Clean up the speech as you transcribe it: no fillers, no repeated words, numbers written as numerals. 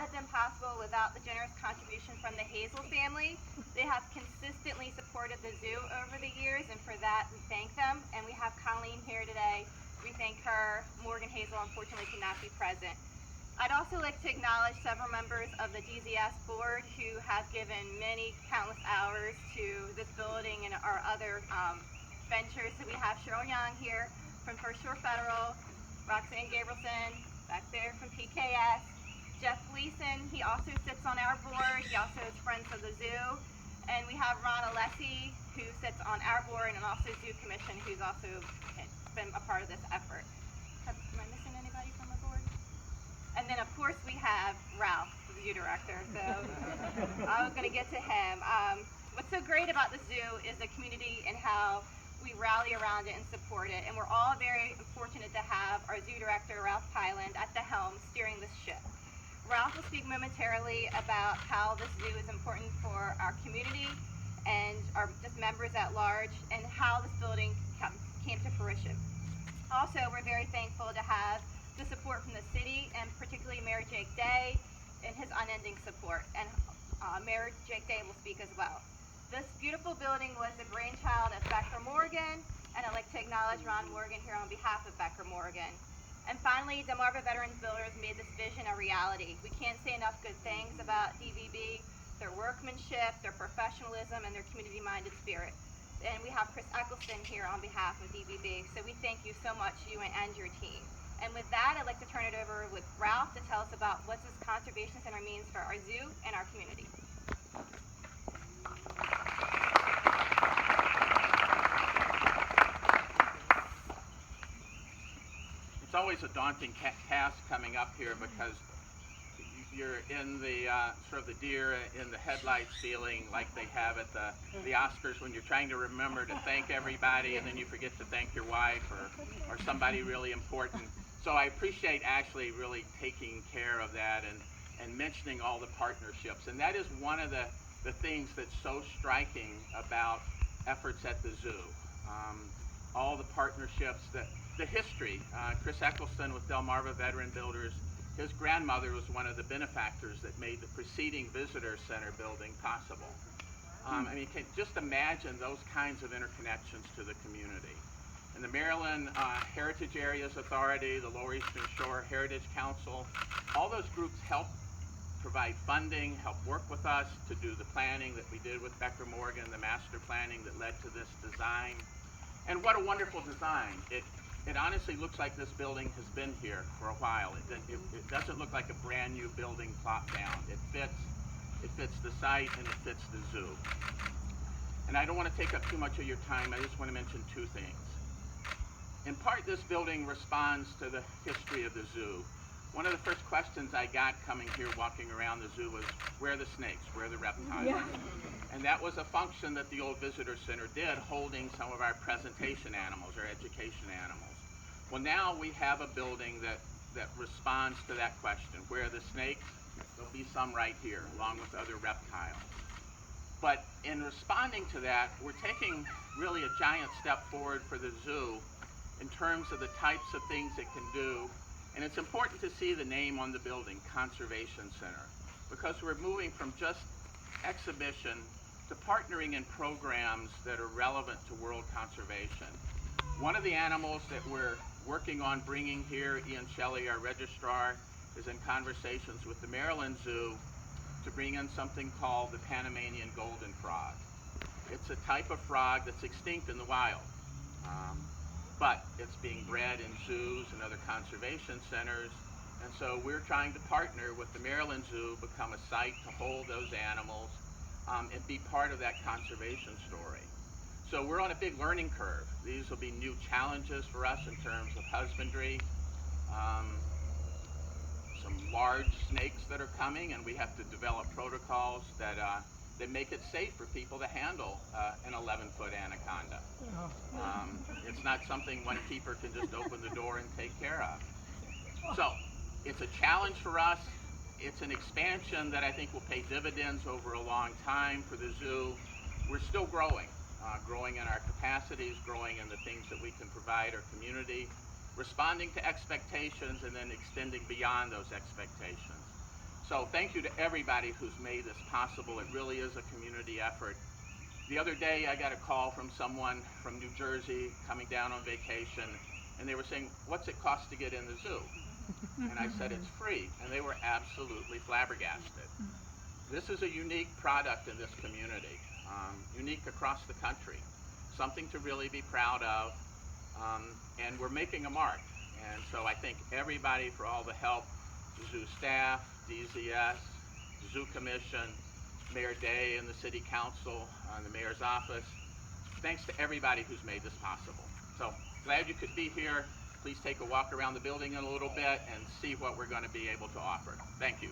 not have been possible without the generous contribution from the Hazel family. They have consistently supported the zoo over the years, and for that we thank them. And we have Colleen here today. We thank her. Morgan Hazel unfortunately could not be present. I'd also like to acknowledge several members of the DZS board who have given many countless hours to this building and our other ventures. So we have Cheryl Young here from First Shore Federal, Roxanne Gabrielson back there from PKS, Jeff Gleason, he also sits on our board, he also is Friends of the Zoo, and we have Ronald Alessi, who sits on our board, and also Zoo Commission, who's also been a part of this effort. Am I missing anybody from the board? And then of course we have Ralph, the zoo director, so I was going to get to him. What's so great about the zoo is the community and how we rally around it and support it, and we're all very fortunate to have our zoo director, Ralph Pyland, at the helm steering this ship. Ralph will speak momentarily about how this zoo is important for our community and our just members at large, and how this building came to fruition. Also, we're very thankful to have the support from the city, and particularly Mayor Jake Day and his unending support, and Mayor Jake Day will speak as well. This beautiful building was the brainchild of Becker Morgan, and I'd like to acknowledge Ron Morgan here on behalf of Becker Morgan. And finally, Delmarva Veterans Builders made this vision a reality. We can't say enough good things about DVB, their workmanship, their professionalism, and their community-minded spirit. And we have Chris Eccleston here on behalf of DVB, so we thank you so much, you and your team. And with that, I'd like to turn it over with Ralph to tell us about what this conservation center means for our zoo and our community. It's always a daunting task coming up here because you're in the sort of the deer in the headlights feeling like they have at the Oscars when you're trying to remember to thank everybody and then you forget to thank your wife or somebody really important. So I appreciate Ashley really taking care of that and mentioning all the partnerships. And that is one of the things that's so striking about efforts at the zoo. All the partnerships, the history. Chris Eccleston with Delmarva Veteran Builders, his grandmother was one of the benefactors that made the preceding visitor center building possible. I mean, just imagine those kinds of interconnections to the community. And the Maryland Heritage Areas Authority, the Lower Eastern Shore Heritage Council, all those groups help provide funding, help work with us to do the planning that we did with Becker Morgan, the master planning that led to this design. And what a wonderful design. It honestly looks like this building has been here for a while. It doesn't look like a brand new building plopped down. It fits the site and it fits the zoo. And I don't want to take up too much of your time. I just want to mention two things. In part, this building responds to the history of the zoo. One of the first questions I got coming here walking around the zoo was, where are the snakes? Where are the reptiles? Yeah. And that was a function that the old visitor center did, holding some of our presentation animals, our education animals. Well, now we have a building that responds to that question. Where are the snakes? There'll be some right here, along with other reptiles. But in responding to that, we're taking really a giant step forward for the zoo in terms of the types of things it can do. And it's important to see the name on the building, Conservation Center, because we're moving from just exhibition to partnering in programs that are relevant to world conservation. One of the animals that we're working on bringing here, Ian Shelley, our registrar, is in conversations with the Maryland Zoo to bring in something called the Panamanian golden frog. It's a type of frog that's extinct in the wild. But it's being bred in zoos and other conservation centers, and so we're trying to partner with the Maryland Zoo, become a site to hold those animals, and be part of that conservation story. So we're on a big learning curve. These will be new challenges for us in terms of husbandry, some large snakes that are coming, and we have to develop protocols that make it safe for people to handle an 11-foot anaconda. It's not something one keeper can just open the door and take care of. So it's a challenge for us. It's an expansion that I think will pay dividends over a long time for the zoo. We're still growing in our capacities, growing in the things that we can provide our community, responding to expectations and then extending beyond those expectations. So thank you to everybody who's made this possible. It really is a community effort. The other day I got a call from someone from New Jersey coming down on vacation, and they were saying, what's it cost to get in the zoo? And I said, it's free, and they were absolutely flabbergasted. This is a unique product in this community, unique across the country, something to really be proud of, and we're making a mark. And so I thank everybody for all the help, the zoo staff, DZS, Zoo Commission, Mayor Day and the City Council, the Mayor's Office. Thanks to everybody who's made this possible. So glad you could be here. Please take a walk around the building in a little bit and see what we're going to be able to offer. Thank you.